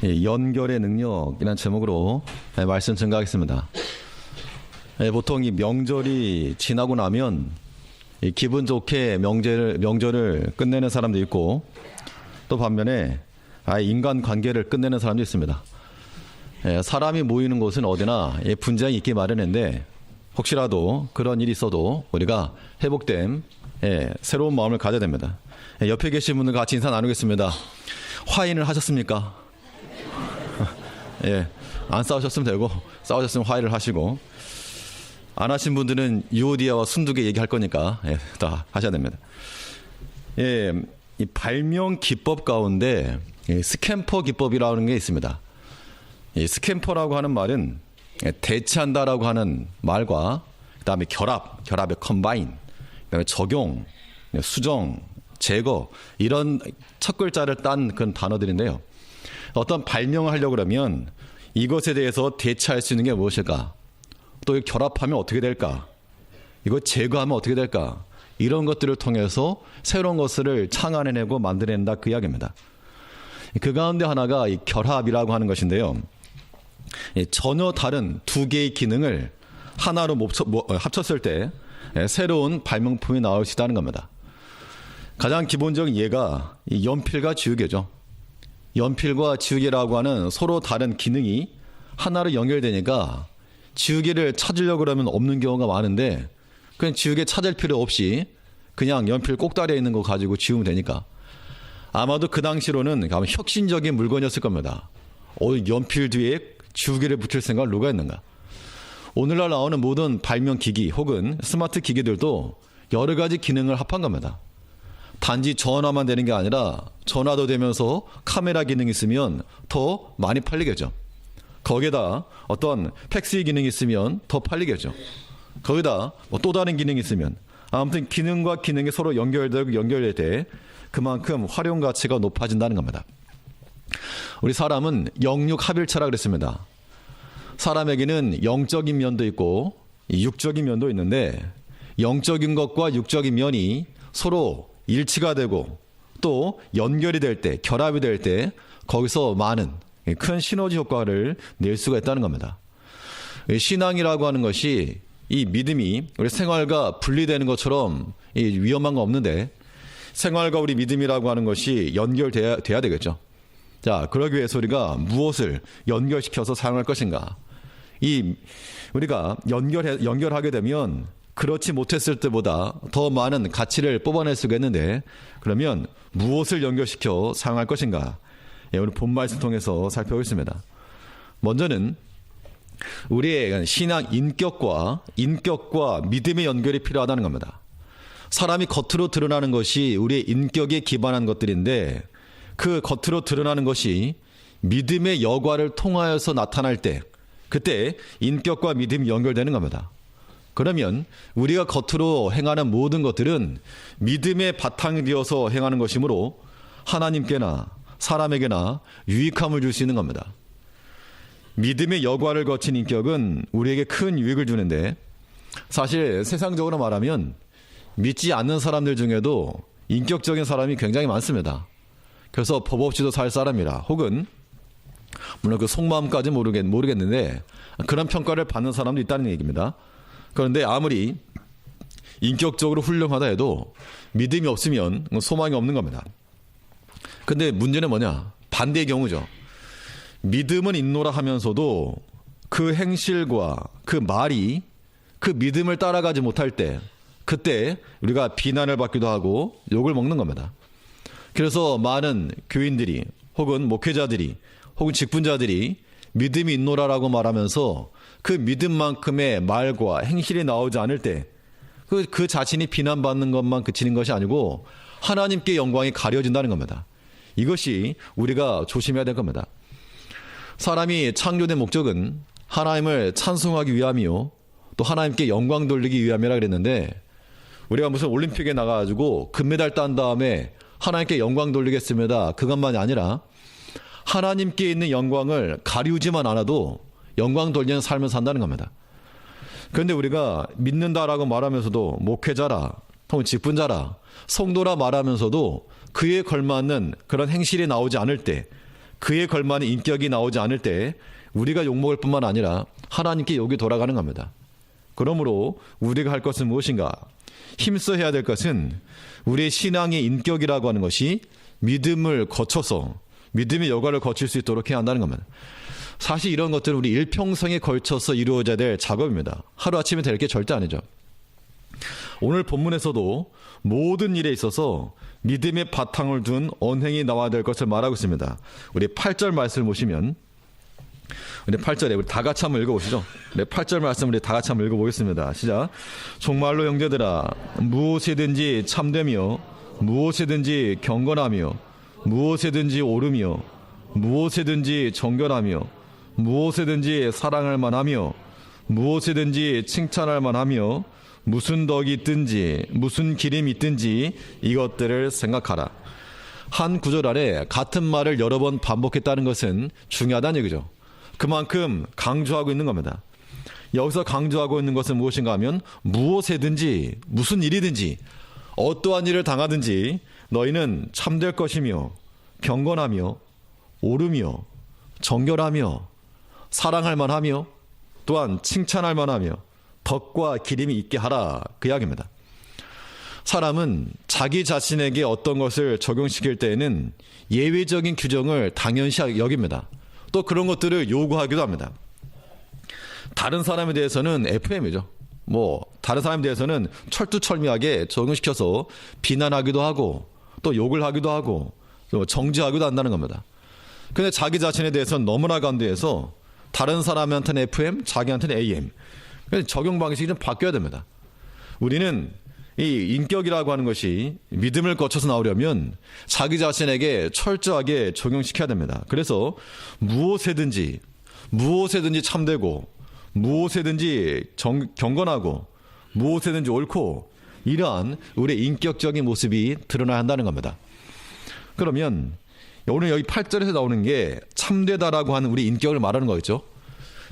연결의 능력이라는 제목으로 말씀 증가하겠습니다. 보통 이 명절이 지나고 나면 기분 좋게 명절을 끝내는 사람도 있고, 또 반면에 인간 관계를 끝내는 사람도 있습니다. 사람이 모이는 곳은 어디나 분쟁이 있기 마련인데, 혹시라도 그런 일이 있어도 우리가 회복된 새로운 마음을 가져야 됩니다. 옆에 계신 분들과 같이 인사 나누겠습니다. 화해를 하셨습니까? 안 싸우셨으면 되고, 싸우셨으면 화해를 하시고, 안 하신 분들은 유오디아와 순두개 얘기할 거니까 다 하셔야 됩니다. 이 발명 기법 가운데 스캠퍼 기법이라는 게 있습니다. 이 스캠퍼라고 하는 말은 대체한다라고 하는 말과 그다음에 결합의 컴바인, 그다음에 적용, 수정, 제거, 이런 첫 글자를 딴 그런 단어들인데요. 어떤 발명을 하려고 그러면 이것에 대해서 대체할 수 있는 게 무엇일까? 또 결합하면 어떻게 될까? 이거 제거하면 어떻게 될까? 이런 것들을 통해서 새로운 것을 창안해내고 만들어낸다, 그 이야기입니다. 그 가운데 하나가 이 결합이라고 하는 것인데요. 전혀 다른 두 개의 기능을 하나로 합쳤을 때 새로운 발명품이 나올 수 있다는 겁니다. 가장 기본적인 예가 이 연필과 지우개죠. 연필과 지우개라고 하는 서로 다른 기능이 하나로 연결되니까 지우개를 찾으려고 그러면 없는 경우가 많은데, 그냥 지우개 찾을 필요 없이 그냥 연필 꼭다리에 있는 거 가지고 지우면 되니까, 아마도 그 당시로는 혁신적인 물건이었을 겁니다. 연필 뒤에 지우개를 붙일 생각을 누가 했는가? 오늘날 나오는 모든 발명 기기 혹은 스마트 기기들도 여러 가지 기능을 합한 겁니다. 단지 전화만 되는 게 아니라 전화도 되면서 카메라 기능이 있으면 더 많이 팔리겠죠. 거기에다 어떤 팩스 기능이 있으면 더 팔리겠죠. 거기다 또 다른 기능이 있으면, 아무튼 기능과 기능이 서로 연결될 때 그만큼 활용 가치가 높아진다는 겁니다. 우리 사람은 영육합일체라 그랬습니다. 사람에게는 영적인 면도 있고 육적인 면도 있는데, 영적인 것과 육적인 면이 서로 일치가 되고 또 연결이 될 때, 결합이 될 때 거기서 많은 큰 시너지 효과를 낼 수가 있다는 겁니다. 신앙이라고 하는 것이 이 믿음이 우리 생활과 분리되는 것처럼 위험한 거 없는데, 생활과 우리 믿음이라고 하는 것이 연결돼야 되겠죠. 자, 그러기 위해서 우리가 무엇을 연결시켜서 사용할 것인가? 우리가 연결하게 되면 그렇지 못했을 때보다 더 많은 가치를 뽑아낼 수가 있는데, 그러면 무엇을 연결시켜 사용할 것인가? 오늘 본 말씀 통해서 살펴보겠습니다. 먼저는 우리의 신앙 인격과 믿음의 연결이 필요하다는 겁니다. 사람이 겉으로 드러나는 것이 우리의 인격에 기반한 것들인데, 그 겉으로 드러나는 것이 믿음의 여과를 통하여서 나타날 때, 그때 인격과 믿음이 연결되는 겁니다. 그러면 우리가 겉으로 행하는 모든 것들은 믿음의 바탕이 되어서 행하는 것이므로 하나님께나 사람에게나 유익함을 줄 수 있는 겁니다. 믿음의 여과를 거친 인격은 우리에게 큰 유익을 주는데, 사실 세상적으로 말하면 믿지 않는 사람들 중에도 인격적인 사람이 굉장히 많습니다. 그래서 법 없이도 살 사람이라, 혹은 물론 그 속마음까지 모르겠는데 그런 평가를 받는 사람도 있다는 얘기입니다. 그런데 아무리 인격적으로 훌륭하다 해도 믿음이 없으면 소망이 없는 겁니다. 근데 문제는 뭐냐? 반대의 경우죠. 믿음은 있노라 하면서도 그 행실과 그 말이 그 믿음을 따라가지 못할 때, 그때 우리가 비난을 받기도 하고 욕을 먹는 겁니다. 그래서 많은 교인들이 혹은 목회자들이 혹은 직분자들이 믿음이 있노라라고 말하면서 그 믿음만큼의 말과 행실이 나오지 않을 때 그 자신이 비난받는 것만 그치는 것이 아니고 하나님께 영광이 가려진다는 겁니다. 이것이 우리가 조심해야 될 겁니다. 사람이 창조된 목적은 하나님을 찬송하기 위함이요, 또 하나님께 영광 돌리기 위함이라 그랬는데, 우리가 무슨 올림픽에 나가가지고 금메달 딴 다음에 하나님께 영광 돌리겠습니다, 그것만이 아니라 하나님께 있는 영광을 가리우지만 않아도 영광 돌리는 삶을 산다는 겁니다. 그런데 우리가 믿는다라고 말하면서도 목회자라, 혹은 직분자라, 성도라 말하면서도 그에 걸맞는 그런 행실이 나오지 않을 때, 그에 걸맞는 인격이 나오지 않을 때 우리가 욕먹을 뿐만 아니라 하나님께 욕이 돌아가는 겁니다. 그러므로 우리가 할 것은 무엇인가? 힘써 해야 될 것은 우리의 신앙의 인격이라고 하는 것이 믿음을 거쳐서 믿음의 여과를 거칠 수 있도록 해야 한다는 겁니다. 사실 이런 것들은 우리 일평생에 걸쳐서 이루어져야 될 작업입니다. 하루아침에 될 게 절대 아니죠. 오늘 본문에서도 모든 일에 있어서 믿음의 바탕을 둔 언행이 나와야 될 것을 말하고 있습니다. 우리 8절 말씀을 보시면 우리 8절에 우리 다 같이 한번 읽어보시죠. 네, 8절 말씀 우리 다 같이 한번 읽어보겠습니다. 시작. 정말로 형제들아 무엇이든지 참되며 무엇이든지 경건하며 무엇이든지 옳으며 무엇이든지 정결하며 무엇이든지 사랑할 만하며 무엇이든지 칭찬할 만하며 무슨 덕이 있든지 무슨 기림이 있든지 이것들을 생각하라. 한 구절 아래 같은 말을 여러 번 반복했다는 것은 중요하다는 얘기죠. 그만큼 강조하고 있는 겁니다. 여기서 강조하고 있는 것은 무엇인가 하면 무엇이든지 무슨 일이든지 어떠한 일을 당하든지 너희는 참될 것이며 경건하며 옳으며 정결하며 사랑할 만하며 또한 칭찬할 만하며 덕과 기림이 있게 하라, 그 이야기입니다. 사람은 자기 자신에게 어떤 것을 적용시킬 때에는 예외적인 규정을 당연시 여깁니다. 또 그런 것들을 요구하기도 합니다. 다른 사람에 대해서는 FM이죠. 다른 사람에 대해서는 철두철미하게 적용시켜서 비난하기도 하고 또 욕을 하기도 하고 또 정죄하기도 한다는 겁니다. 근데 자기 자신에 대해서는 너무나 간대해서 다른 사람한테는 FM, 자기한테는 AM. 적용 방식이 좀 바뀌어야 됩니다. 우리는 이 인격이라고 하는 것이 믿음을 거쳐서 나오려면 자기 자신에게 철저하게 적용시켜야 됩니다. 그래서 무엇이든지 참되고 무엇이든지 경건하고 무엇이든지 옳고 이러한 우리의 인격적인 모습이 드러나야 한다는 겁니다. 그러면 오늘 여기 8절에서 나오는 게 참되다라고 하는 우리 인격을 말하는 거겠죠.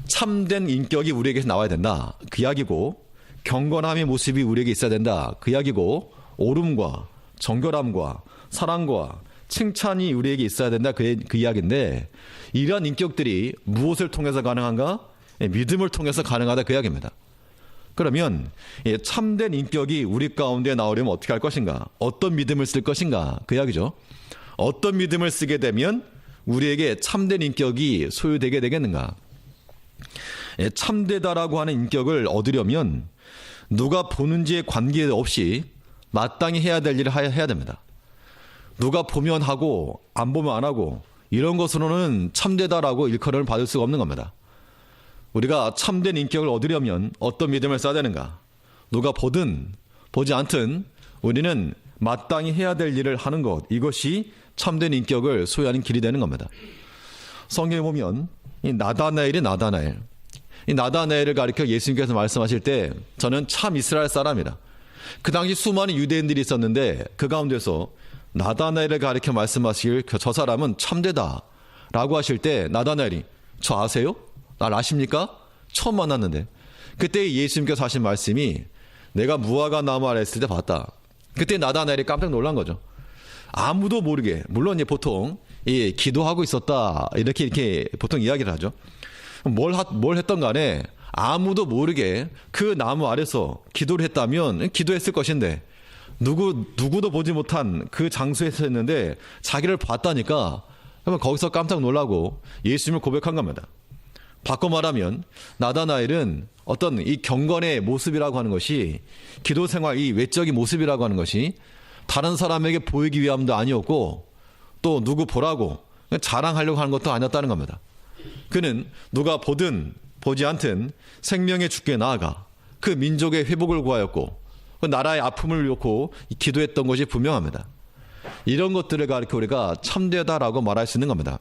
참된 인격이 우리에게서 나와야 된다, 그 이야기고, 경건함의 모습이 우리에게 있어야 된다, 그 이야기고, 옳음과 정결함과 사랑과 칭찬이 우리에게 있어야 된다, 그 이야기인데, 이러한 인격들이 무엇을 통해서 가능한가? 믿음을 통해서 가능하다, 그 이야기입니다. 그러면 참된 인격이 우리 가운데 나오려면 어떻게 할 것인가? 어떤 믿음을 쓸 것인가? 그 이야기죠. 어떤 믿음을 쓰게 되면 우리에게 참된 인격이 소유되게 되겠는가? 참되다라고 하는 인격을 얻으려면 누가 보는지에 관계없이 마땅히 해야 될 일을 해야 됩니다. 누가 보면 하고 안 보면 안 하고 이런 것으로는 참되다라고 일컬음을 받을 수가 없는 겁니다. 우리가 참된 인격을 얻으려면 어떤 믿음을 써야 되는가? 누가 보든 보지 않든 우리는 마땅히 해야 될 일을 하는 것, 이것이 참된 인격을 소유하는 길이 되는 겁니다. 성경에 보면 이 나다나엘이 이 나다나엘을 가리켜 예수님께서 말씀하실 때 저는 참 이스라엘 사람이다. 그 당시 수많은 유대인들이 있었는데 그 가운데서 나다나엘을 가리켜 말씀하시길 저 사람은 참되다 라고 하실 때 나다나엘이 저 아세요? 날 아십니까? 처음 만났는데. 그때 예수님께서 하신 말씀이 내가 무화과 나무 아래 있을 때 봤다. 그때 나다나엘이 깜짝 놀란 거죠. 아무도 모르게, 물론 보통 기도하고 있었다 이렇게 보통 이야기를 하죠. 뭘 했던 간에 아무도 모르게 그 나무 아래서 기도를 했다면 기도했을 것인데 누구도 보지 못한 그 장소에서 했는데 자기를 봤다니까 거기서 깜짝 놀라고 예수님을 고백한 겁니다. 바꿔 말하면 나다나엘은 어떤 이 경건의 모습이라고 하는 것이 기도 생활, 이 외적인 모습이라고 하는 것이 다른 사람에게 보이기 위함도 아니었고 또 누구 보라고 자랑하려고 하는 것도 아니었다는 겁니다. 그는 누가 보든 보지 않든 생명의 주께 나아가 그 민족의 회복을 구하였고 그 나라의 아픔을 놓고 기도했던 것이 분명합니다. 이런 것들을 가리켜 우리가 참되다라고 말할 수 있는 겁니다.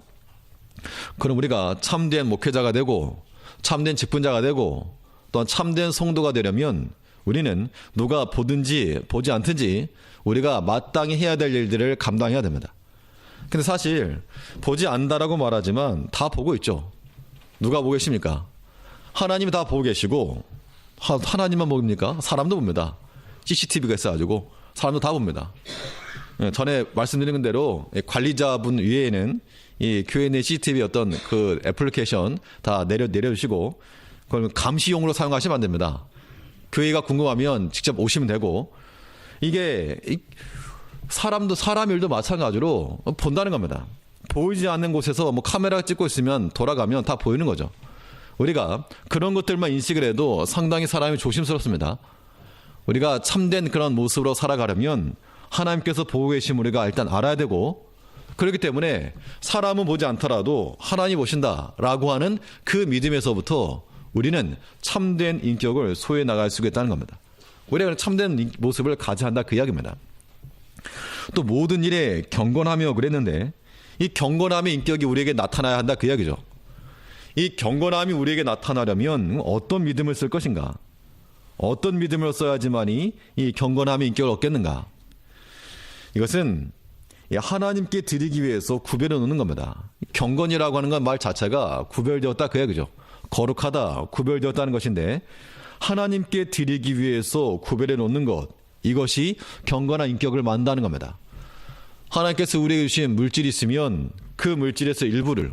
그럼 우리가 참된 목회자가 되고 참된 직분자가 되고 또한 참된 성도가 되려면 우리는 누가 보든지 보지 않든지 우리가 마땅히 해야 될 일들을 감당해야 됩니다. 근데 사실 보지 않는다라고 말하지만 다 보고 있죠. 누가 보고 계십니까? 하나님이 다 보고 계시고 하나님만 봅니까? 사람도 봅니다. CCTV가 있어가지고 사람도 다 봅니다. 전에 말씀드린 대로 관리자분 위에는 이 교회 내 CCTV 어떤 그 애플리케이션 다 내려주시고 그걸 감시용으로 사용하시면 안 됩니다. 교회가 궁금하면 직접 오시면 되고 이게 사람 일도 마찬가지로 본다는 겁니다. 보이지 않는 곳에서 뭐 카메라 찍고 있으면 돌아가면 다 보이는 거죠. 우리가 그런 것들만 인식을 해도 상당히 사람이 조심스럽습니다. 우리가 참된 그런 모습으로 살아가려면 하나님께서 보고 계신 우리가 일단 알아야 되고 그렇기 때문에 사람은 보지 않더라도 하나님이 보신다라고 하는 그 믿음에서부터 우리는 참된 인격을 소유해 나갈 수 있다는 겁니다. 우리가 참된 모습을 가져야 한다 그 이야기입니다. 또 모든 일에 경건하며 그랬는데 이 경건함의 인격이 우리에게 나타나야 한다 그 이야기죠. 이 경건함이 우리에게 나타나려면 어떤 믿음을 쓸 것인가? 어떤 믿음을 써야지만이 이 경건함의 인격을 얻겠는가? 이것은 하나님께 드리기 위해서 구별해 놓는 겁니다. 경건이라고 하는 건 말 자체가 구별되었다 그 이야기죠. 거룩하다, 구별되었다는 것인데 하나님께 드리기 위해서 구별해 놓는 것, 이것이 경건한 인격을 만든다는 겁니다. 하나님께서 우리에게 주신 물질이 있으면 그 물질에서 일부를,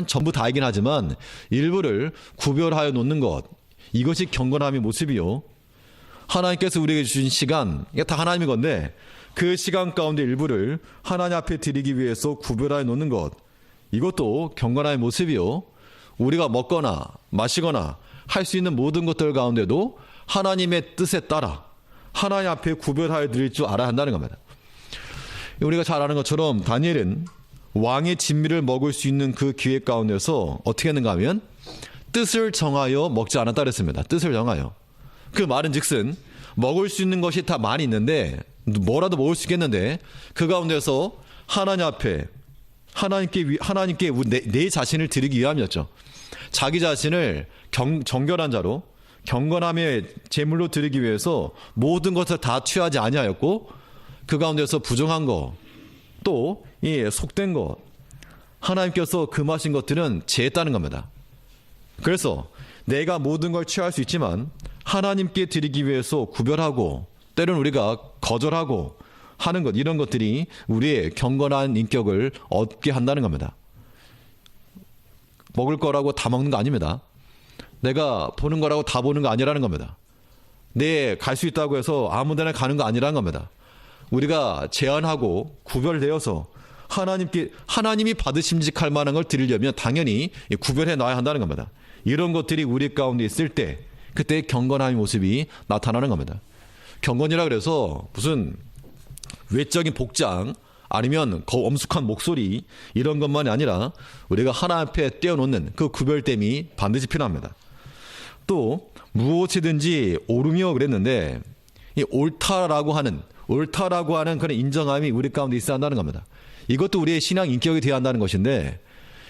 전부 다이긴 하지만 일부를 구별하여 놓는 것, 이것이 경건함의 모습이요. 하나님께서 우리에게 주신 시간, 이게 다 하나님의 건데 그 시간 가운데 일부를 하나님 앞에 드리기 위해서 구별하여 놓는 것, 이것도 경건함의 모습이요. 우리가 먹거나 마시거나 할 수 있는 모든 것들 가운데도 하나님의 뜻에 따라 하나님 앞에 구별하여 드릴 줄 알아야 한다는 겁니다. 우리가 잘 아는 것처럼 다니엘은 왕의 진미를 먹을 수 있는 그 기회 가운데서 어떻게 했는가 하면 뜻을 정하여 먹지 않았다 그랬습니다. 뜻을 정하여. 그 말은 즉슨 먹을 수 있는 것이 다 많이 있는데 뭐라도 먹을 수 있겠는데 그 가운데서 하나님 앞에 하나님께 내 자신을 드리기 위함이었죠. 자기 자신을 정결한 자로 경건함의 제물로 드리기 위해서 모든 것을 다 취하지 아니하였고 그 가운데서 부정한 것, 또 속된 것, 하나님께서 금하신 것들은 제했다는 겁니다. 그래서 내가 모든 걸 취할 수 있지만 하나님께 드리기 위해서 구별하고 때로는 우리가 거절하고 하는 것, 이런 것들이 우리의 경건한 인격을 얻게 한다는 겁니다. 먹을 거라고 다 먹는 거 아닙니다. 내가 보는 거라고 다 보는 거 아니라는 겁니다. 내 갈 수 있다고 해서 아무 데나 가는 거 아니라는 겁니다. 우리가 제한하고 구별되어서 하나님이 받으심직할 만한 걸 드리려면 당연히 구별해 놔야 한다는 겁니다. 이런 것들이 우리 가운데 있을 때 그때 경건함의 모습이 나타나는 겁니다. 경건이라 그래서 무슨 외적인 복장 아니면 엄숙한 목소리 이런 것만이 아니라 우리가 하나님 앞에 떼어놓는 그 구별됨이 반드시 필요합니다. 또 무엇이든지 옳으며 그랬는데 이 옳다라고 하는 그런 인정함이 우리 가운데 있어야 한다는 겁니다. 이것도 우리의 신앙 인격이 되어야 한다는 것인데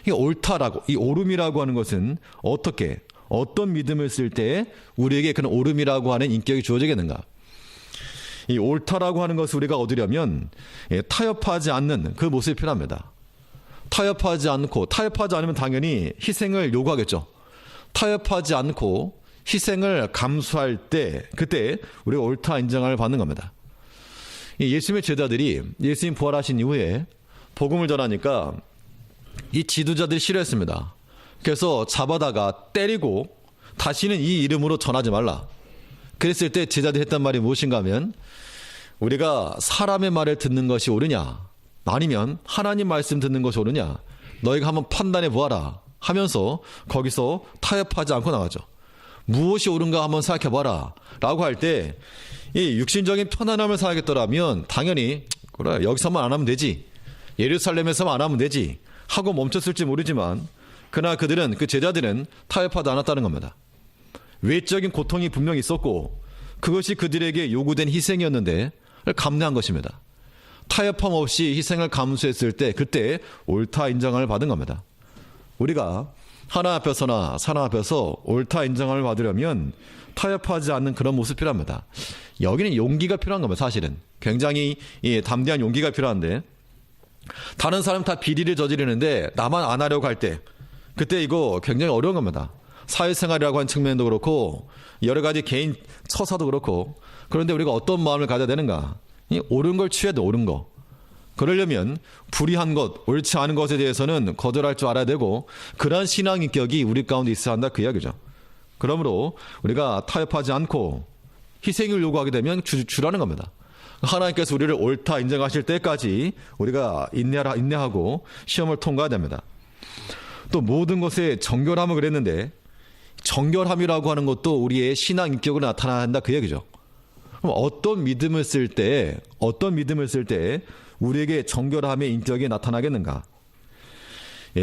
이 옳다라고, 이 옳음이라고 하는 것은 어떤 믿음을 쓸 때 우리에게 그런 옳음이라고 하는 인격이 주어지겠는가? 이 옳다라고 하는 것을 우리가 얻으려면 타협하지 않는 그 모습이 필요합니다. 타협하지 않으면 당연히 희생을 요구하겠죠. 타협하지 않고 희생을 감수할 때 그때 우리가 옳다 인정을 받는 겁니다. 예수님의 제자들이 예수님 부활하신 이후에 복음을 전하니까 이 지도자들이 싫어했습니다. 그래서 잡아다가 때리고 다시는 이 이름으로 전하지 말라. 그랬을 때 제자들이 했단 말이 무엇인가 하면 우리가 사람의 말을 듣는 것이 옳으냐 아니면 하나님 말씀 듣는 것이 옳으냐 너희가 한번 판단해 보아라 하면서 거기서 타협하지 않고 나가죠. 무엇이 옳은가 한번 생각해 봐라 라고 할 때 이 육신적인 편안함을 생각했더라면 당연히 그래 여기서만 안 하면 되지, 예루살렘에서만 안 하면 되지 하고 멈췄을지 모르지만 그러나 그 제자들은 타협하지 않았다는 겁니다. 외적인 고통이 분명히 있었고 그것이 그들에게 요구된 희생이었는데 감내한 것입니다. 타협함 없이 희생을 감수했을 때 그때 옳다 인정을 받은 겁니다. 우리가 하나님 앞에서나 사람 앞에서 옳다 인정을 받으려면 타협하지 않는 그런 모습이 필요합니다. 여기는 용기가 필요한 겁니다. 사실은 굉장히 담대한 용기가 필요한데 다른 사람 다 비리를 저지르는데 나만 안 하려고 할 때 그때 이거 굉장히 어려운 겁니다. 사회생활이라고 하는 측면도 그렇고 여러 가지 개인 처사도 그렇고 그런데 우리가 어떤 마음을 가져야 되는가? 옳은 걸 취해야 돼. 옳은 거. 그러려면 불의한 것, 옳지 않은 것에 대해서는 거절할 줄 알아야 되고 그러한 신앙 인격이 우리 가운데 있어야 한다 그 이야기죠. 그러므로 우리가 타협하지 않고 희생을 요구하게 되면 주라는 겁니다. 하나님께서 우리를 옳다 인정하실 때까지 우리가 인내하고 시험을 통과해야 됩니다. 또 모든 것에 정결함을 그랬는데 정결함이라고 하는 것도 우리의 신앙 인격으로 나타나야 한다 그 얘기죠. 그럼 어떤 믿음을 쓸 때 우리에게 정결함의 인격이 나타나겠는가?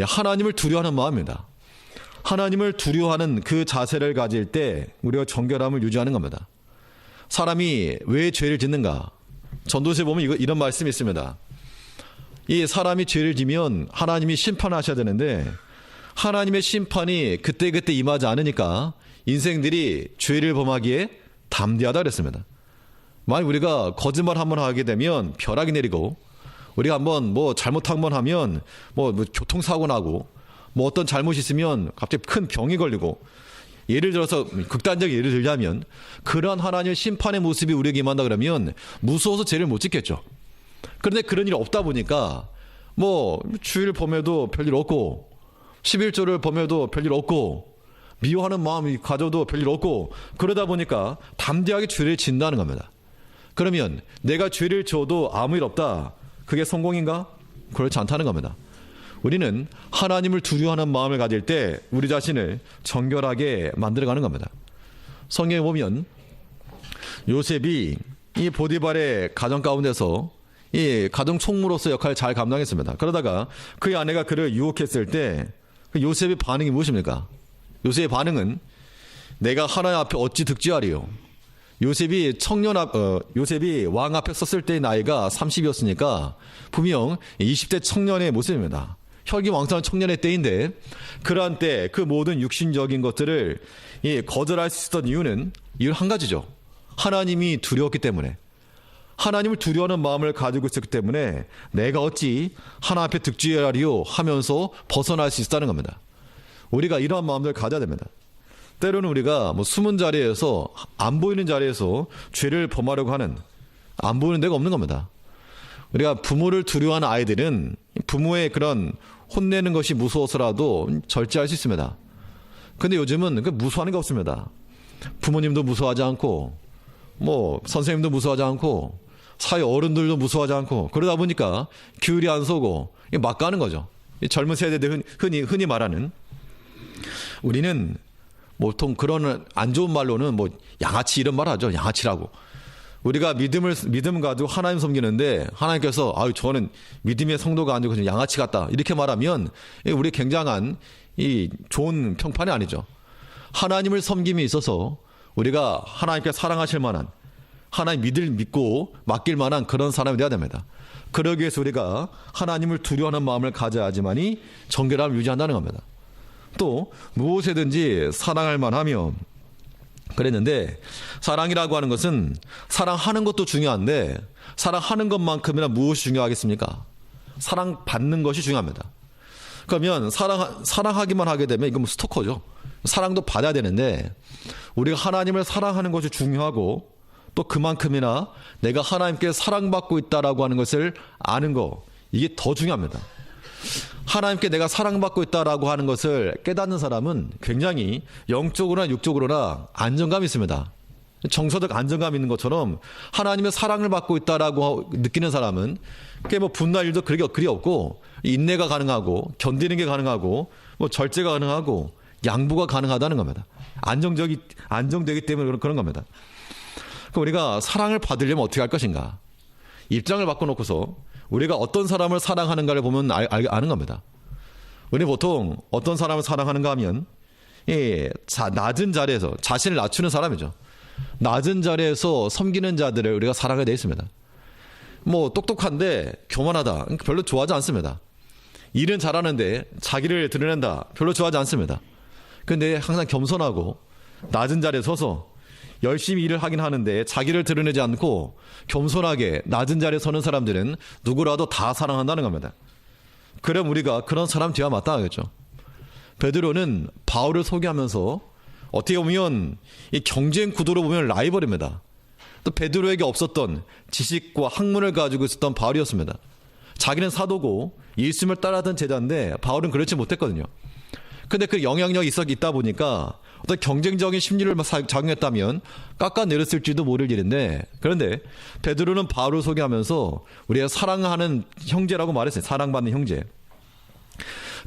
하나님을 두려워하는 마음입니다. 하나님을 두려워하는 그 자세를 가질 때 우리가 정결함을 유지하는 겁니다. 사람이 왜 죄를 짓는가? 전도서에 보면 이런 말씀이 있습니다. 이 사람이 죄를 지면 하나님이 심판하셔야 되는데 하나님의 심판이 그때그때 임하지 않으니까 인생들이 죄를 범하기에 담대하다 그랬습니다. 만약 우리가 거짓말 한번 하게 되면 벼락이 내리고 우리가 한번 잘못한 번 하면 교통사고 나고 어떤 잘못이 있으면 갑자기 큰 병이 걸리고 예를 들어서 극단적인 예를 들자면 그러한 하나님의 심판의 모습이 우리에게 임한다 그러면 무서워서 죄를 못 짓겠죠. 그런데 그런 일이 없다 보니까 주일 범해도 별일 없고 11조를 범해도 별일 없고 미워하는 마음이 가져도 별일 없고 그러다 보니까 담대하게 죄를 짓는다는 겁니다. 그러면 내가 죄를 지어도 아무 일 없다. 그게 성공인가? 그렇지 않다는 겁니다. 우리는 하나님을 두려워하는 마음을 가질 때 우리 자신을 정결하게 만들어가는 겁니다. 성경에 보면 요셉이 이 보디발의 가정 가운데서 이 가정 총무로서 역할을 잘 감당했습니다. 그러다가 그의 아내가 그를 유혹했을 때 요셉의 반응이 무엇입니까? 요셉의 반응은 내가 하나님 앞에 어찌 득지하리요. 요셉이 왕 앞에 섰을 때의 나이가 30이었으니까 분명 20대 청년의 모습입니다. 혈기왕성한 청년의 때인데 그러한 때 그 모든 육신적인 것들을 거절할 수 있었던 이유는 한 가지죠. 하나님이 두려웠기 때문에, 하나님을 두려워하는 마음을 가지고 있었기 때문에 내가 어찌 하나님 앞에 득지하리요 하면서 벗어날 수 있다는 겁니다. 우리가 이러한 마음을 가져야 됩니다. 때로는 우리가 숨은 자리에서 안 보이는 자리에서 죄를 범하려고 하는 안 보이는 데가 없는 겁니다. 우리가 부모를 두려워하는 아이들은 부모의 그런 혼내는 것이 무서워서라도 절제할 수 있습니다. 근데 요즘은 그 무서워하는 게 없습니다. 부모님도 무서워하지 않고 선생님도 무서워하지 않고 사회 어른들도 무서워하지 않고 그러다 보니까 규율이 안 서고 막 가는 거죠. 젊은 세대들 흔히 말하는 우리는 보통 그런 안 좋은 말로는 양아치 이런 말 하죠. 양아치라고. 우리가 믿음 가지고 하나님 섬기는데 하나님께서 저는 믿음의 성도가 아니고 양아치 같다 이렇게 말하면 우리 굉장한 이 좋은 평판이 아니죠. 하나님을 섬김에 있어서 우리가 하나님께 사랑하실 만한 하나님 믿고 맡길 만한 그런 사람이 되어야 됩니다. 그러기 위해서 우리가 하나님을 두려워하는 마음을 가져야 하지만이 정결함을 유지한다는 겁니다. 또 무엇이든지 사랑할 만하며 그랬는데 사랑이라고 하는 것은 사랑하는 것도 중요한데 사랑하는 것만큼이나 무엇이 중요하겠습니까? 사랑받는 것이 중요합니다. 그러면 사랑하기만 하게 되면 이건 스토커죠. 사랑도 받아야 되는데 우리가 하나님을 사랑하는 것이 중요하고 또 그만큼이나 내가 하나님께 사랑받고 있다라고 하는 것을 아는 거 이게 더 중요합니다. 하나님께 내가 사랑받고 있다라고 하는 것을 깨닫는 사람은 굉장히 영적으로나 육적으로나 안정감이 있습니다. 정서적 안정감이 있는 것처럼 하나님의 사랑을 받고 있다라고 느끼는 사람은 분노할 일도 그리 없고 인내가 가능하고 견디는 게 가능하고 절제가 가능하고 양보가 가능하다는 겁니다. 안정되기 때문에 그런 겁니다. 그럼 우리가 사랑을 받으려면 어떻게 할 것인가? 입장을 바꿔놓고서 우리가 어떤 사람을 사랑하는가를 보면 아는 겁니다. 우리 보통 어떤 사람을 사랑하는가 하면 낮은 자리에서 자신을 낮추는 사람이죠. 낮은 자리에서 섬기는 자들을 우리가 사랑하게 되어 있습니다. 똑똑한데 교만하다 별로 좋아하지 않습니다. 일은 잘하는데 자기를 드러낸다 별로 좋아하지 않습니다. 근데 항상 겸손하고 낮은 자리에 서서 열심히 일을 하긴 하는데 자기를 드러내지 않고 겸손하게 낮은 자리에 서는 사람들은 누구라도 다 사랑한다는 겁니다. 그럼 우리가 그런 사람 되어야 마땅하겠죠. 베드로는 바울을 소개하면서 어떻게 보면 이 경쟁 구도로 보면 라이벌입니다. 또 베드로에게 없었던 지식과 학문을 가지고 있었던 바울이었습니다. 자기는 사도고 예수님을 따라하던 제자인데 바울은 그렇지 못했거든요. 근데 그 영향력이 있다 보니까 어떤 경쟁적인 심리를 작용했다면 깎아내렸을지도 모를 일인데, 그런데 베드로는 바울을 소개하면서 우리가 사랑하는 형제라고 말했어요. 사랑받는 형제.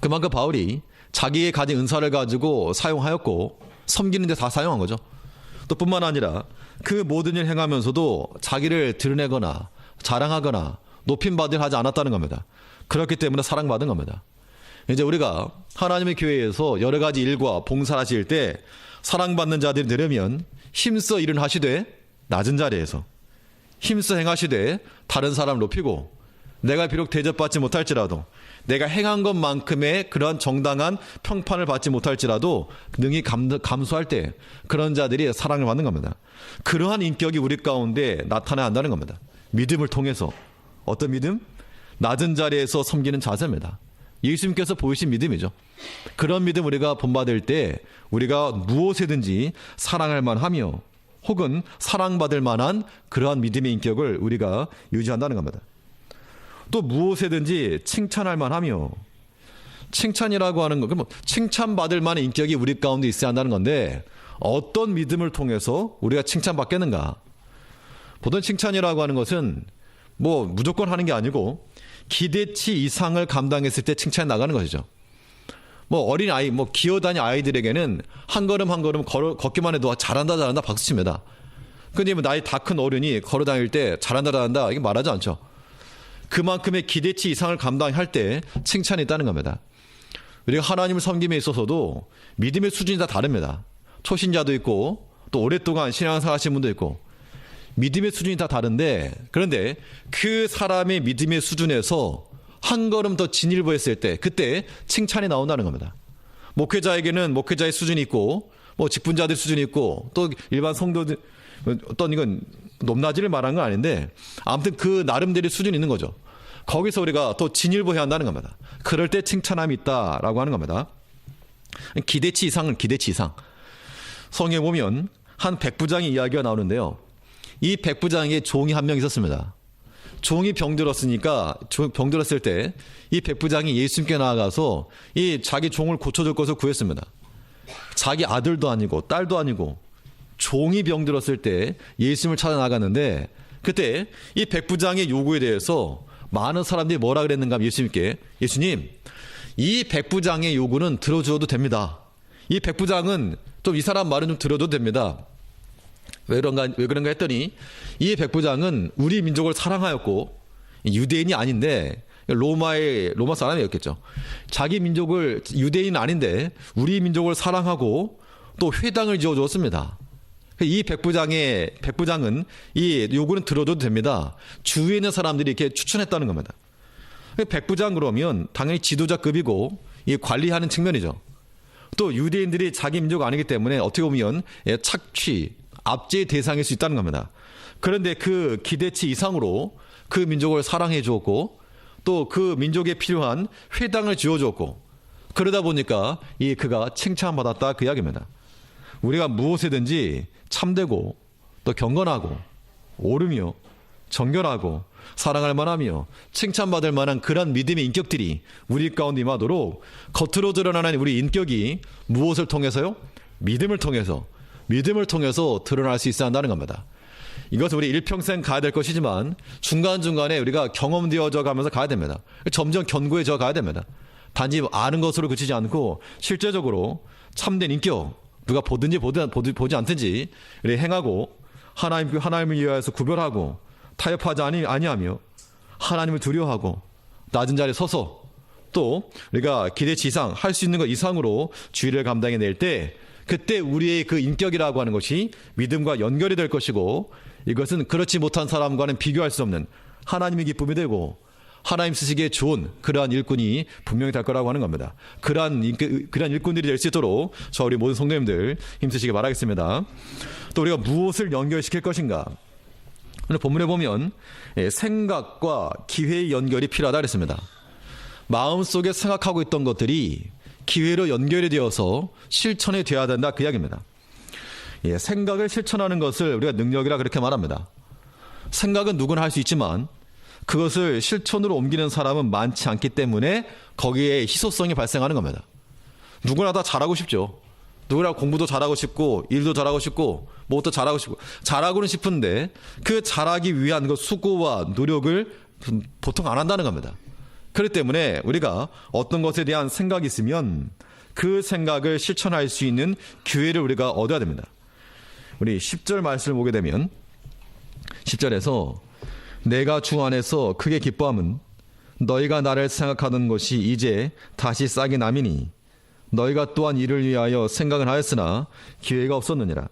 그만큼 바울이 자기의 가진 은사를 가지고 사용하였고 섬기는 데 다 사용한 거죠. 또 뿐만 아니라 그 모든 일을 행하면서도 자기를 드러내거나 자랑하거나 높임받으려 하지 않았다는 겁니다. 그렇기 때문에 사랑받은 겁니다. 이제 우리가 하나님의 교회에서 여러 가지 일과 봉사를 하실 때 사랑받는 자들이 되려면 힘써 일은 하시되 낮은 자리에서 힘써 행하시되 다른 사람을 높이고, 내가 비록 대접받지 못할지라도 내가 행한 것만큼의 그런 정당한 평판을 받지 못할지라도 능히 감수할 때 그런 자들이 사랑을 받는 겁니다. 그러한 인격이 우리 가운데 나타나야 한다는 겁니다. 믿음을 통해서. 어떤 믿음? 낮은 자리에서 섬기는 자세입니다. 예수님께서 보이신 믿음이죠. 그런 믿음 우리가 본받을 때 우리가 무엇이든지 사랑할 만하며 혹은 사랑받을 만한 그러한 믿음의 인격을 우리가 유지한다는 겁니다. 또 무엇이든지 칭찬할 만하며, 칭찬이라고 하는 건 칭찬받을 만한 인격이 우리 가운데 있어야 한다는 건데, 어떤 믿음을 통해서 우리가 칭찬받겠는가? 보통 칭찬이라고 하는 것은 무조건 하는 게 아니고 기대치 이상을 감당했을 때 칭찬이 나가는 것이죠. 어린 아이, 기어다니는 아이들에게는 한 걸음 한 걸음 걷기만 해도 잘한다 박수칩니다. 근데 나이 다 큰 어른이 걸어 다닐 때 잘한다 이게 말하지 않죠. 그만큼의 기대치 이상을 감당할 때 칭찬이 있다는 겁니다. 우리가 하나님을 섬김에 있어서도 믿음의 수준이 다 다릅니다. 초신자도 있고 또 오랫동안 신앙생활 하신 분도 있고 믿음의 수준이 다 다른데, 그런데 그 사람의 믿음의 수준에서 한 걸음 더 진일보했을 때 그때 칭찬이 나온다는 겁니다. 목회자에게는 목회자의 수준이 있고 직분자들 수준이 있고 또 일반 성도들, 어떤 이건 높낮이를 말하는 건 아닌데 아무튼 그 나름대로의 수준이 있는 거죠. 거기서 우리가 또 진일보해야 한다는 겁니다. 그럴 때 칭찬함이 있다라고 하는 겁니다. 기대치 이상은 기대치 이상. 성경에 보면 한 백부장의 이야기가 나오는데요. 이 백부장에게 종이 한 명 있었습니다. 종이 병들었으니까 병들었을 때 이 백부장이 예수님께 나아가서 이 자기 종을 고쳐줄 것을 구했습니다. 자기 아들도 아니고 딸도 아니고 종이 병들었을 때 예수님을 찾아 나가는데, 그때 이 백부장의 요구에 대해서 많은 사람들이 뭐라 그랬는가 하면 예수님께, 예수님, 이 백부장의 요구는 들어줘도 됩니다. 이 백부장은 좀 이 사람 말은 좀 들어도 됩니다. 왜 그런가 했더니 이 백부장은 우리 민족을 사랑하였고 유대인이 아닌데 로마 사람이었겠죠. 자기 민족을, 유대인은 아닌데 우리 민족을 사랑하고 또 회당을 지어주었습니다. 이 백부장은 이 요구는 들어도 됩니다. 주위에 있는 사람들이 이렇게 추천했다는 겁니다. 백부장 그러면 당연히 지도자급이고 이 관리하는 측면이죠. 또 유대인들이 자기 민족 아니기 때문에 어떻게 보면 착취, 압제의 대상일 수 있다는 겁니다. 그런데 그 기대치 이상으로 그 민족을 사랑해 주었고 또 그 민족에 필요한 회당을 지어주었고, 그러다 보니까 그가 칭찬받았다 그 이야기입니다. 우리가 무엇이든지 참되고 또 경건하고 옳으며 정결하고 사랑할 만하며 칭찬받을 만한 그런 믿음의 인격들이 우리 가운데 임하도록 겉으로 드러나는 우리 인격이 무엇을 통해서요? 믿음을 통해서 드러날 수 있어야 한다는 겁니다. 이것은 우리 일평생 가야 될 것이지만 중간중간에 우리가 경험되어져 가면서 가야 됩니다. 점점 견고해져 가야 됩니다. 단지 아는 것으로 그치지 않고 실제적으로 참된 인격, 누가 보든지 보지 않든지 행하고 하나님을 위하여서 구별하고 타협하지 아니하며 하나님을 두려워하고 낮은 자리에 서서 또 우리가 기대치 이상 할 수 있는 것 이상으로 주의를 감당해낼 때 그때 우리의 그 인격이라고 하는 것이 믿음과 연결이 될 것이고, 이것은 그렇지 못한 사람과는 비교할 수 없는 하나님의 기쁨이 되고 하나님 쓰시기에 좋은 그러한 일꾼이 분명히 될 거라고 하는 겁니다. 그러한 일꾼들이 될 수 있도록 우리 모든 성도님들 힘쓰시기 바라겠습니다. 또 우리가 무엇을 연결시킬 것인가? 오늘 본문에 보면 생각과 기회의 연결이 필요하다 그랬습니다. 마음속에 생각하고 있던 것들이 기회로 연결이 되어서 실천이 되어야 된다 그 이야기입니다. 생각을 실천하는 것을 우리가 능력이라 그렇게 말합니다. 생각은 누구나 할 수 있지만 그것을 실천으로 옮기는 사람은 많지 않기 때문에 거기에 희소성이 발생하는 겁니다. 누구나 다 잘하고 싶죠. 누구나 공부도 잘하고 싶고 일도 잘하고 싶고 뭐도 잘하고 싶고 잘하고는 싶은데 그 잘하기 위한 그 수고와 노력을 보통 안 한다는 겁니다. 그렇기 때문에 우리가 어떤 것에 대한 생각이 있으면 그 생각을 실천할 수 있는 기회를 우리가 얻어야 됩니다. 우리 10절 말씀을 보게 되면 10절에서 내가 주 안에서 크게 기뻐함은 너희가 나를 생각하던 것이 이제 다시 싹이 남이니 너희가 또한 이를 위하여 생각을 하였으나 기회가 없었느니라.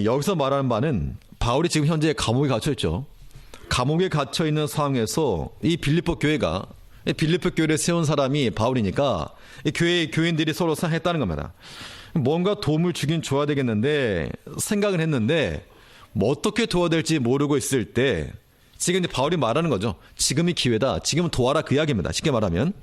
여기서 말하는 바는 바울이 지금 현재 감옥에 갇혀 있죠. 감옥에 갇혀 있는 상황에서 이 빌립보 교회가 빌립보 교회를 세운 사람이 바울이니까 이 교회 교인들이 서로 상했다는 겁니다. 뭔가 도움을 주긴 줘야 되겠는데 생각을 했는데 뭐 어떻게 도와야 될지 모르고 있을 때 지금 이제 바울이 말하는 거죠. 지금이 기회다. 지금은 도와라 그 이야기입니다. 쉽게 말하면.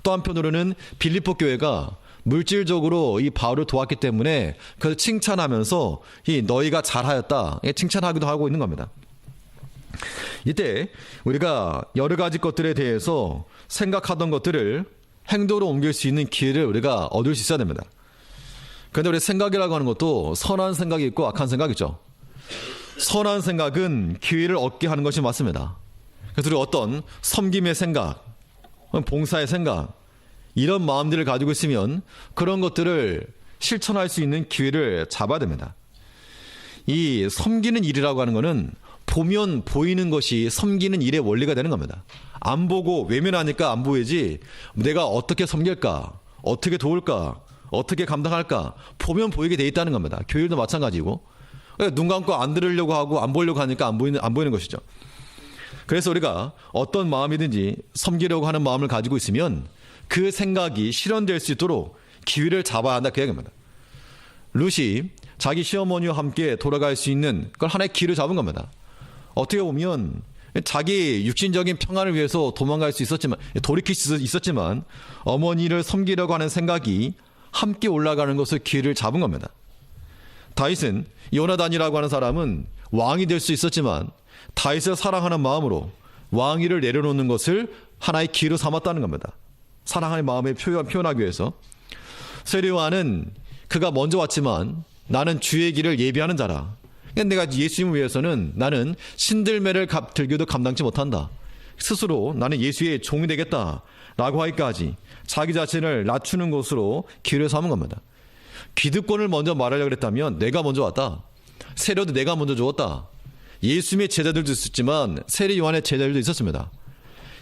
또 한편으로는 빌립보 교회가 물질적으로 이 바울을 도왔기 때문에 그래서 칭찬하면서 이 너희가 잘하였다 칭찬하기도 하고 있는 겁니다. 이때 우리가 여러 가지 것들에 대해서 생각하던 것들을 행동으로 옮길 수 있는 기회를 우리가 얻을 수 있어야 됩니다. 그런데 우리 생각이라고 하는 것도 선한 생각이 있고 악한 생각이 있죠. 선한 생각은 기회를 얻게 하는 것이 맞습니다. 그래서 우리 어떤 섬김의 생각, 봉사의 생각 이런 마음들을 가지고 있으면 그런 것들을 실천할 수 있는 기회를 잡아야 됩니다. 이 섬기는 일이라고 하는 것은 보면 보이는 것이 섬기는 일의 원리가 되는 겁니다. 안 보고 외면하니까 안 보이지 내가 어떻게 섬길까, 어떻게 도울까, 어떻게 감당할까 보면 보이게 돼 있다는 겁니다. 교회도 마찬가지고 눈 감고 안 들으려고 하고 안 보려고 하니까 안 보이는 것이죠. 그래서 우리가 어떤 마음이든지 섬기려고 하는 마음을 가지고 있으면 그 생각이 실현될 수 있도록 기회를 잡아야 한다 그 얘기입니다. 룻이 자기 시어머니와 함께 돌아갈 수 있는 그걸 하나의 기회를 잡은 겁니다. 어떻게 보면 자기 육신적인 평안을 위해서 도망갈 수 있었지만 돌이킬 수 있었지만 어머니를 섬기려고 하는 생각이 함께 올라가는 것을 기회를 잡은 겁니다. 다윗은 요나단이라고 하는 사람은 왕이 될 수 있었지만 다윗을 사랑하는 마음으로 왕위를 내려놓는 것을 하나의 기회로 삼았다는 겁니다. 사랑하는 마음을 표현하기 위해서. 세례요한은 그가 먼저 왔지만 나는 주의 길을 예비하는 자라. 내가 예수님을 위해서는 나는 신들매를 들기도 감당치 못한다. 스스로 나는 예수의 종이 되겠다라고 하기까지 자기 자신을 낮추는 것으로 기회를 삼은 겁니다. 기득권을 먼저 말하려고 했다면 내가 먼저 왔다. 세례도 내가 먼저 주었다. 예수님의 제자들도 있었지만 세례 요한의 제자들도 있었습니다.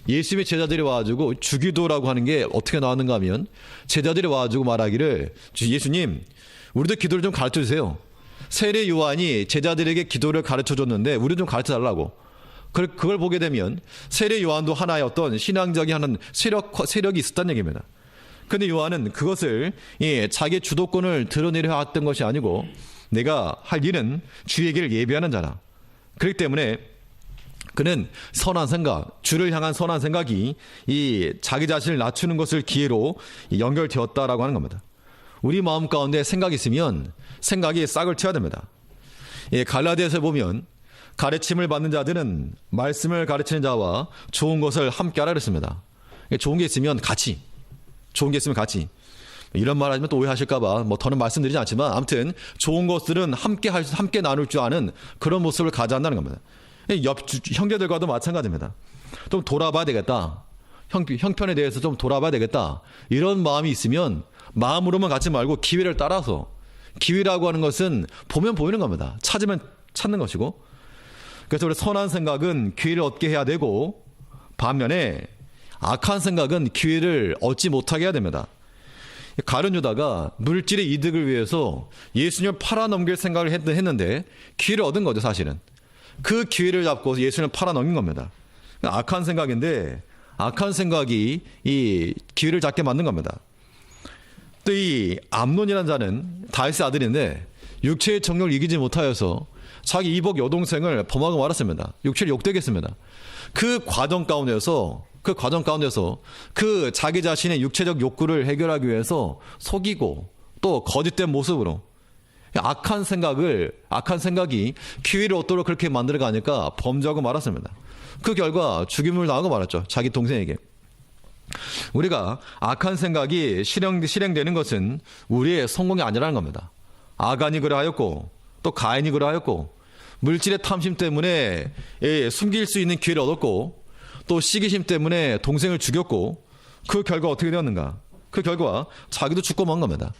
예수님의 제자들이 와가지고 주기도라고 하는 게 어떻게 나왔는가 하면 제자들이 와가지고 말하기를 예수님 우리도 기도를 좀 가르쳐주세요. 세례 요한이 제자들에게 기도를 가르쳐줬는데 우리 좀 가르쳐달라고. 그걸 보게 되면 세례 요한도 하나의 어떤 신앙적인 하는 세력이 있었다는 얘기입니다. 그런데 요한은 그것을 자기의 주도권을 드러내려 했던 것이 아니고 내가 할 일은 주의 길을 예비하는 자라. 그렇기 때문에 그는 선한 생각, 주를 향한 선한 생각이 이 자기 자신을 낮추는 것을 기회로 연결되었다라고 하는 겁니다. 우리 마음 가운데 생각이 있으면 생각이 싹을 튀어야 됩니다. 갈라디아서에 보면 가르침을 받는 자들은 말씀을 가르치는 자와 좋은 것을 함께 하라 그랬습니다. 좋은 게 있으면 같이, 좋은 게 있으면 같이. 이런 말 하시면 또 오해하실까봐 더는 말씀드리지 않지만 아무튼 좋은 것들은 함께 나눌 줄 아는 그런 모습을 가져야 한다는 겁니다. 형제들과도 마찬가지입니다. 좀 돌아봐야 되겠다. 형편에 대해서 좀 돌아봐야 되겠다. 이런 마음이 있으면 마음으로만 갖지 말고 기회를 따라서, 기회라고 하는 것은 보면 보이는 겁니다. 찾으면 찾는 것이고. 그래서 우리 선한 생각은 기회를 얻게 해야 되고 반면에 악한 생각은 기회를 얻지 못하게 해야 됩니다. 가룟 유다가 물질의 이득을 위해서 예수님을 팔아넘길 생각을 했는데 기회를 얻은 거죠. 사실은 그 기회를 잡고 예수님을 팔아넘긴 겁니다. 악한 생각인데 악한 생각이 이 기회를 잡게 만든 겁니다. 또 이 암논이라는 자는 다윗의 아들인데 육체의 정욕을 이기지 못하여서 자기 이복 여동생을 범하고 말았습니다. 육체를 욕되게 했습니다. 그 과정 가운데서 그 자기 자신의 육체적 욕구를 해결하기 위해서 속이고 또 거짓된 모습으로 악한 생각이 기회를 얻도록 그렇게 만들어가니까 범죄하고 말았습니다. 그 결과 죽임을 당하고 말았죠. 자기 동생에게. 우리가 악한 생각이 실행되는 것은 우리의 성공이 아니라는 겁니다. 아간이 그러하였고 또 가인이 그러하였고 물질의 탐심 때문에 숨길 수 있는 기회를 얻었고 또 시기심 때문에 동생을 죽였고 그 결과 어떻게 되었는가? 그 결과 자기도 죽고 만 겁니다.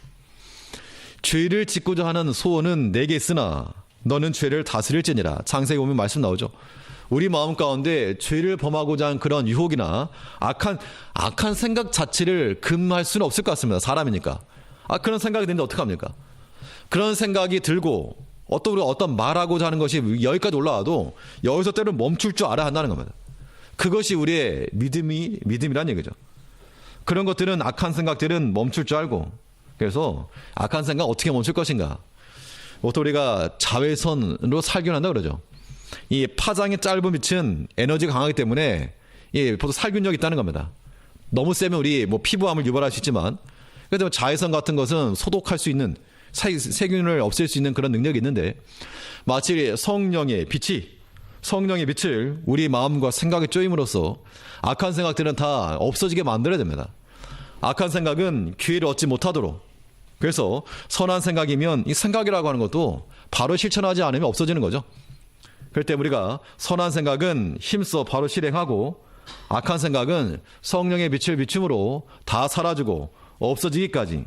죄를 짓고자 하는 소원은 내게 있으나 너는 죄를 다스릴지니라. 창세기 보면 말씀 나오죠. 우리 마음 가운데 죄를 범하고자 하는 그런 유혹이나 악한 생각 자체를 금할 수는 없을 것 같습니다. 사람이니까. 그런 생각이 드는데 어떡합니까? 그런 생각이 들고 어떤 말하고자 하는 것이 여기까지 올라와도 여기서 때로는 멈출 줄 알아야 한다는 겁니다. 그것이 우리의 믿음이란 얘기죠. 그런 것들은 악한 생각들은 멈출 줄 알고, 그래서 악한 생각 어떻게 멈출 것인가? 보통 우리가 자외선으로 살균한다 그러죠. 이 파장이 짧은 빛은 에너지가 강하기 때문에 보통 살균력이 있다는 겁니다. 너무 세면 우리 피부암을 유발할 수 있지만, 그래서 자외선 같은 것은 소독할 수 있는, 세균을 없앨 수 있는 그런 능력이 있는데, 마치 성령의 빛을 우리 마음과 생각에 쪼임으로써 악한 생각들은 다 없어지게 만들어야 됩니다. 악한 생각은 기회를 얻지 못하도록. 그래서 선한 생각이면 이 생각이라고 하는 것도 바로 실천하지 않으면 없어지는 거죠. 그럴 때 우리가 선한 생각은 힘써 바로 실행하고, 악한 생각은 성령의 빛을 비춤으로 다 사라지고 없어지기까지.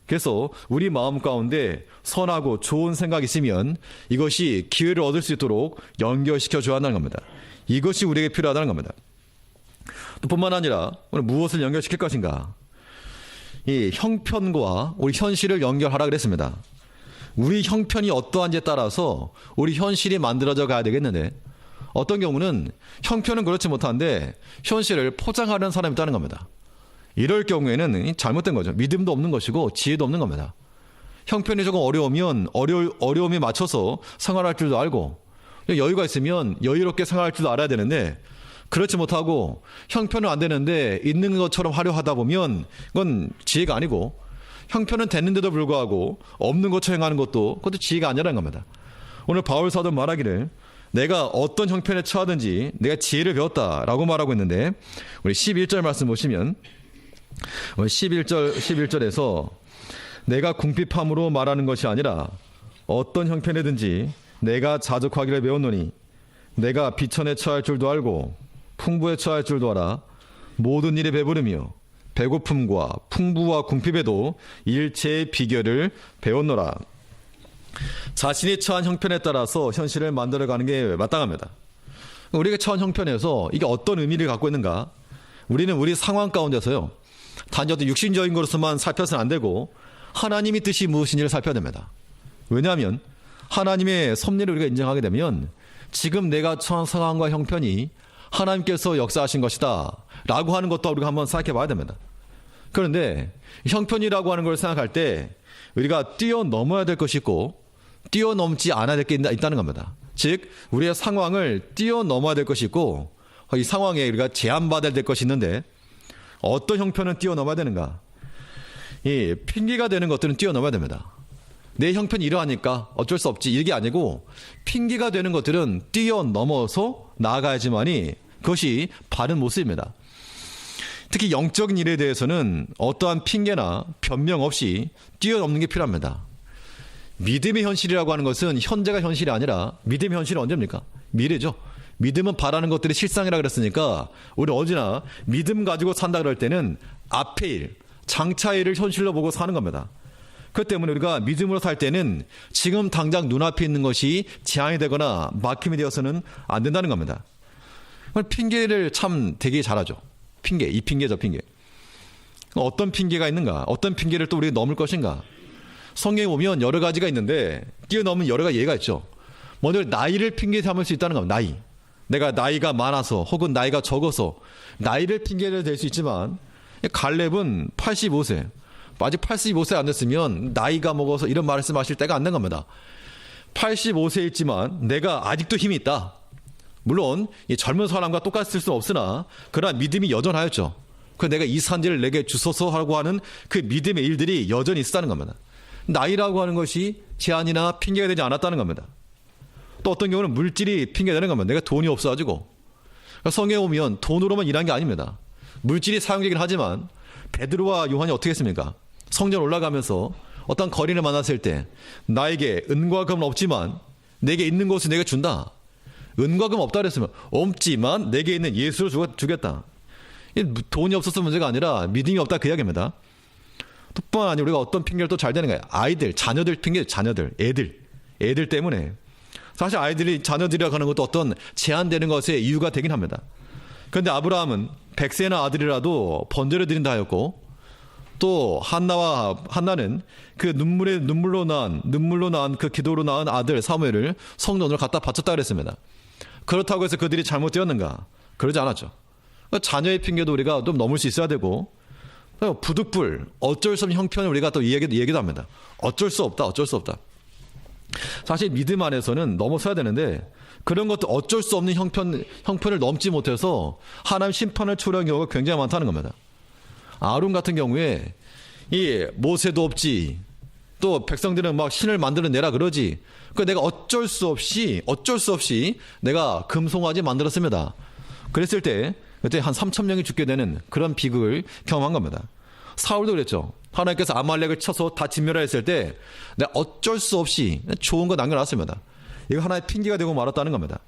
그래서 우리 마음 가운데 선하고 좋은 생각이 있으면 이것이 기회를 얻을 수 있도록 연결시켜 줘야 한다는 겁니다. 이것이 우리에게 필요하다는 겁니다. 또 뿐만 아니라 오늘 무엇을 연결시킬 것인가? 이 형편과 우리 현실을 연결하라 그랬습니다. 우리 형편이 어떠한지에 따라서 우리 현실이 만들어져 가야 되겠는데, 어떤 경우는 형편은 그렇지 못한데 현실을 포장하려는 사람이 있다는 겁니다. 이럴 경우에는 잘못된 거죠. 믿음도 없는 것이고 지혜도 없는 겁니다. 형편이 조금 어려우면 어려움에 맞춰서 생활할 줄도 알고, 여유가 있으면 여유롭게 생활할 줄도 알아야 되는데, 그렇지 못하고 형편은 안 되는데 있는 것처럼 하려 하다 보면 그건 지혜가 아니고, 형편은 됐는데도 불구하고 없는 것처럼 행하는 그것도 지혜가 아니라는 겁니다. 오늘 바울 사도 말하기를 내가 어떤 형편에 처하든지 내가 지혜를 배웠다라고 말하고 있는데, 우리 11절 말씀 보시면 11절에서 내가 궁핍함으로 말하는 것이 아니라 어떤 형편이든지 내가 자족하기를 배웠노니 내가 비천에 처할 줄도 알고 풍부에 처할 줄도 알아. 모든 일에 배부르며 배고픔과 풍부와 궁핍에도 일체의 비결을 배웠노라. 자신이 처한 형편에 따라서 현실을 만들어가는 게 마땅합니다. 우리가 처한 형편에서 이게 어떤 의미를 갖고 있는가? 우리는 우리 상황 가운데서요, 단지 어떤 육신적인 것으로만 살펴서는 안 되고 하나님의 뜻이 무엇인지를 살펴야 됩니다. 왜냐하면 하나님의 섭리를 우리가 인정하게 되면 지금 내가 처한 상황과 형편이 하나님께서 역사하신 것이다 라고 하는 것도 우리가 한번 생각해 봐야 됩니다. 그런데 형편이라고 하는 걸 생각할 때 우리가 뛰어넘어야 될 것이 있고 뛰어넘지 않아야 될 게 있다는 겁니다. 즉 우리의 상황을 뛰어넘어야 될 것이 있고, 이 상황에 우리가 제한받아야 될 것이 있는데, 어떤 형편은 뛰어넘어야 되는가? 이 핑계가 되는 것들은 뛰어넘어야 됩니다. 내 형편이 이러하니까 어쩔 수 없지, 이게 아니고 핑계가 되는 것들은 뛰어넘어서 나아가야지만이 그것이 바른 모습입니다. 특히 영적인 일에 대해서는 어떠한 핑계나 변명 없이 뛰어넘는 게 필요합니다. 믿음의 현실이라고 하는 것은 현재가 현실이 아니라, 믿음의 현실은 언제입니까? 미래죠. 믿음은 바라는 것들이 실상이라 그랬으니까 우리 언제나 믿음 가지고 산다 그럴 때는 앞의 일, 장차의 일을 현실로 보고 사는 겁니다. 그렇기 때문에 우리가 믿음으로 살 때는 지금 당장 눈앞에 있는 것이 제한이 되거나 막힘이 되어서는 안 된다는 겁니다. 핑계를 참 되게 잘하죠. 이 핑계, 저 핑계. 어떤 핑계가 있는가? 어떤 핑계를 또 우리가 넘을 것인가? 성경에 보면 여러 가지가 있는데 뛰어넘은 여러 가지 예가 있죠. 먼저 나이를 핑계 삼을 수 있다는 겁니다. 나이. 내가 나이가 많아서 혹은 나이가 적어서 나이를 핑계를 댈 수 있지만, 갈렙은 85세. 아직 85세 안 됐으면 나이가 먹어서 이런 말씀하실 때가 안 된 겁니다. 85세였지만 내가 아직도 힘이 있다. 물론 이 젊은 사람과 똑같을 수는 없으나 그러나 믿음이 여전하였죠. 그 내가 이 산지를 내게 주소서 하고 하는 그 믿음의 일들이 여전히 있었다는 겁니다. 나이라고 하는 것이 제한이나 핑계가 되지 않았다는 겁니다. 또 어떤 경우는 물질이 핑계되는 겁니다. 내가 돈이 없어가지고. 성경에 보면 돈으로만 일한 게 아닙니다. 물질이 사용되긴 하지만 베드로와 요한이 어떻게 했습니까? 성전 올라가면서 어떤 거리를 만났을 때 나에게 은과 금은 없지만 내게 있는 것을 내가 준다. 은과 금 없다 그랬으면 없지만 내게 있는 예수를 주겠다. 돈이 없어서 문제가 아니라 믿음이 없다 그 이야기입니다. 또 뿐만 아니라 우리가 어떤 핑계를 또 잘 되는 거예요. 아이들, 자녀들 핑계, 자녀들, 애들 때문에. 사실 아이들이 자녀들이라고 하는 것도 어떤 제한되는 것의 이유가 되긴 합니다. 그런데 아브라함은 100세나 아들이라도 번제를 드린다 하였고, 또 한나는 그 눈물로 낳은 그 기도로 낳은 아들 사무엘을 성전으로 갖다 바쳤다 그랬습니다. 그렇다고 해서 그들이 잘못되었는가? 그러지 않았죠. 자녀의 핑계도 우리가 좀 넘을 수 있어야 되고, 부득불 어쩔 수 없는 형편을 우리가 또 얘기도 합니다. 어쩔 수 없다. 사실 믿음 안에서는 넘어서야 되는데 그런 것도 어쩔 수 없는 형편을 넘지 못해서 하나님 심판을 초래한 경우가 굉장히 많다는 겁니다. 아론 같은 경우에 이 모세도 없지, 또 백성들은 막 신을 만들어내라 그러지. 그 내가 어쩔 수 없이 내가 금송아지 만들었습니다. 그랬을 때 그때 한 3,000명이 죽게 되는 그런 비극을 경험한 겁니다. 사울도 그랬죠. 하나님께서 아말렉을 쳐서 다 진멸했을 때 내가 어쩔 수 없이 좋은 거 남겨놨습니다. 이거 하나의 핑계가 되고 말았다는 겁니다.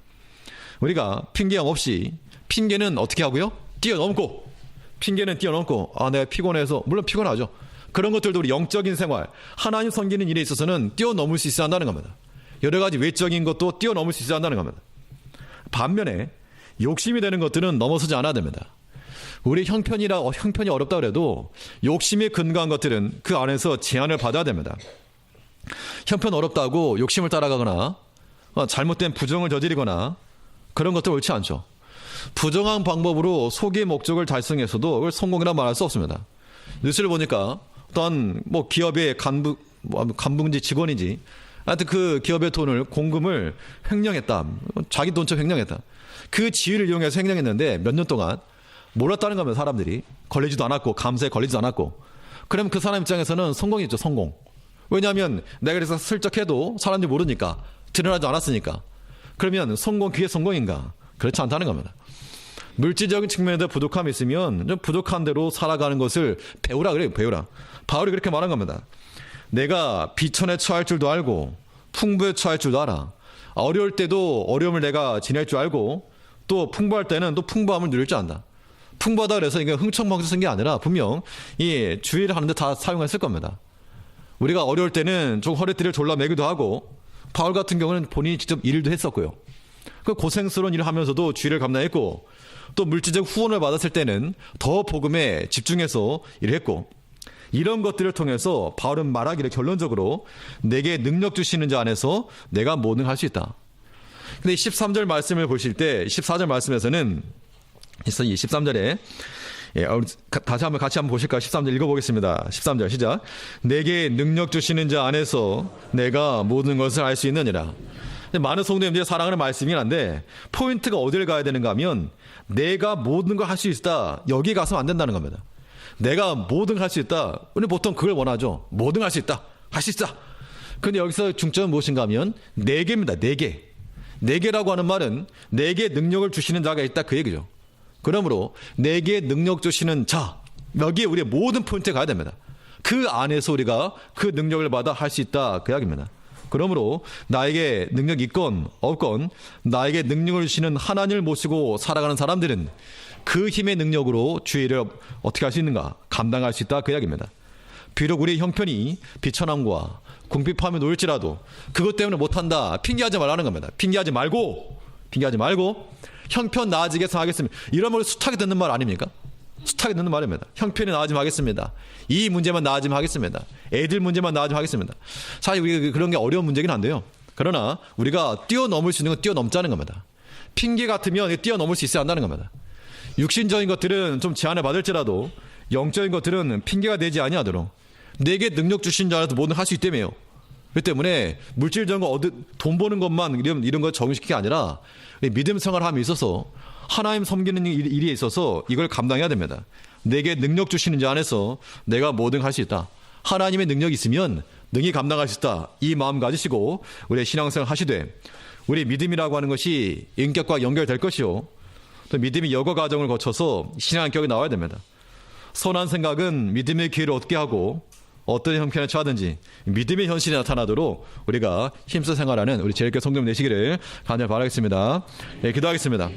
우리가 핑계형 없이, 핑계는 어떻게 하고요? 뛰어넘고, 내가 피곤해서, 물론 피곤하죠. 그런 것들도 우리 영적인 생활, 하나님 섬기는 일에 있어서는 뛰어넘을 수 있어야 한다는 겁니다. 여러 가지 외적인 것도 뛰어넘을 수 있어야 한다는 겁니다. 반면에 욕심이 되는 것들은 넘어서지 않아야 됩니다. 우리 형편이 어렵다 그래도 욕심에 근거한 것들은 그 안에서 제한을 받아야 됩니다. 형편 어렵다고 욕심을 따라가거나 잘못된 부정을 저지르거나 그런 것들 옳지 않죠. 부정한 방법으로 소기의 목적을 달성해서도 그걸 성공이라 말할 수 없습니다. 뉴스를 보니까 어떤 기업의 간부인지 직원인지 하여튼 그 기업의 돈을 공금을 횡령했다. 자기 돈처럼 횡령했다. 그 지위를 이용해서 횡령했는데 몇 년 동안 몰랐다는 겁니다. 사람들이 걸리지도 않았고 감사에 걸리지도 않았고. 그러면 그 사람 입장에서는 성공이죠. 성공. 왜냐하면 내가 그래서 슬쩍 해도 사람들이 모르니까, 드러나지 않았으니까. 그러면 그게 성공인가? 그렇지 않다는 겁니다. 물질적인 측면에도 부족함이 있으면 좀 부족한 대로 살아가는 것을 배우라 그래요. 배우라. 바울이 그렇게 말한 겁니다. 내가 비천에 처할 줄도 알고 풍부에 처할 줄도 알아. 어려울 때도 어려움을 내가 지낼 줄 알고, 또 풍부할 때는 또 풍부함을 누릴 줄 안다. 풍부하다 그래서 이게 흥청망청 쓴 게 아니라 분명 이 주의를 하는데 다 사용했을 겁니다. 우리가 어려울 때는 좀 허리띠를 졸라매기도 하고, 바울 같은 경우는 본인이 직접 일도 했었고요. 그 고생스러운 일을 하면서도 주의를 감당했고, 또 물질적 후원을 받았을 때는 더 복음에 집중해서 일을 했고, 이런 것들을 통해서 바울은 말하기를 결론적으로 내게 능력 주시는 자 안에서 내가 뭐든 할 수 있다. 근데 13절 말씀을 보실 때 14절 말씀에서는 이 13절에 다시 한번 같이 보실까요? 13절 읽어보겠습니다. 13절 시작. 내게 능력 주시는 자 안에서 내가 모든 것을 할 수 있느니라. 많은 성도님들이 사랑하는 말씀이긴 한데 포인트가 어디를 가야 되는가 하면 내가 모든 걸 할 수 있다. 여기 가서는 안 된다는 겁니다. 내가 모든 걸 할 수 있다. 우리 보통 그걸 원하죠. 모든 걸 할 수 있다. 할 수 있다. 그런데 여기서 중점은 무엇인가 하면 네 개입니다. 네 개. 네 개라고 하는 말은 내게 능력을 주시는 자가 있다 그 얘기죠. 그러므로 내게 능력 주시는 자, 여기에 우리의 모든 포인트에 가야 됩니다. 그 안에서 우리가 그 능력을 받아 할 수 있다 그 이야기입니다. 그러므로 나에게 능력이 있건 없건 나에게 능력을 주시는 하나님을 모시고 살아가는 사람들은 그 힘의 능력으로 주의를 어떻게 할 수 있는가? 감당할 수 있다 그 이야기입니다. 비록 우리의 형편이 비천함과 궁핍함에 놓일지라도 그것 때문에 못한다 핑계하지 말라는 겁니다. 핑계하지 말고 형편 나아지게 하겠습니다. 이런 말을 숱하게 듣는 말 아닙니까? 숱하게 듣는 말입니다. 형편이 나아지면 하겠습니다. 이 문제만 나아지면 하겠습니다. 애들 문제만 나아지면 하겠습니다. 사실 우리가 그런 게 어려운 문제긴 한데요. 그러나 우리가 뛰어넘을 수 있는 건 뛰어넘자는 겁니다. 핑계 같으면 뛰어넘을 수 있어야 한다는 겁니다. 육신적인 것들은 좀 제한을 받을지라도 영적인 것들은 핑계가 되지 아니하도록 내게 능력 주신 줄 알아서 뭐든 할 수 있다며요. 그렇기 때문에 물질적인 거 돈 버는 것만 이런 거 적용시키는 게 아니라 믿음 생활함에 있어서 하나님 섬기는 일에 있어서 이걸 감당해야 됩니다. 내게 능력 주시는 자 안에서 내가 뭐든 할 수 있다. 하나님의 능력이 있으면 능히 감당할 수 있다. 이 마음 가지시고 우리의 신앙생활 하시되 우리 믿음이라고 하는 것이 인격과 연결될 것이요. 또 믿음이 여거 과정을 거쳐서 신앙격이 나와야 됩니다. 선한 생각은 믿음의 기회를 얻게 하고 어떤 형편에 처하든지 믿음의 현실이 나타나도록 우리가 힘써 생활하는 우리 제일교회 성도님 되시기를 간절히 바라겠습니다. 예, 기도하겠습니다.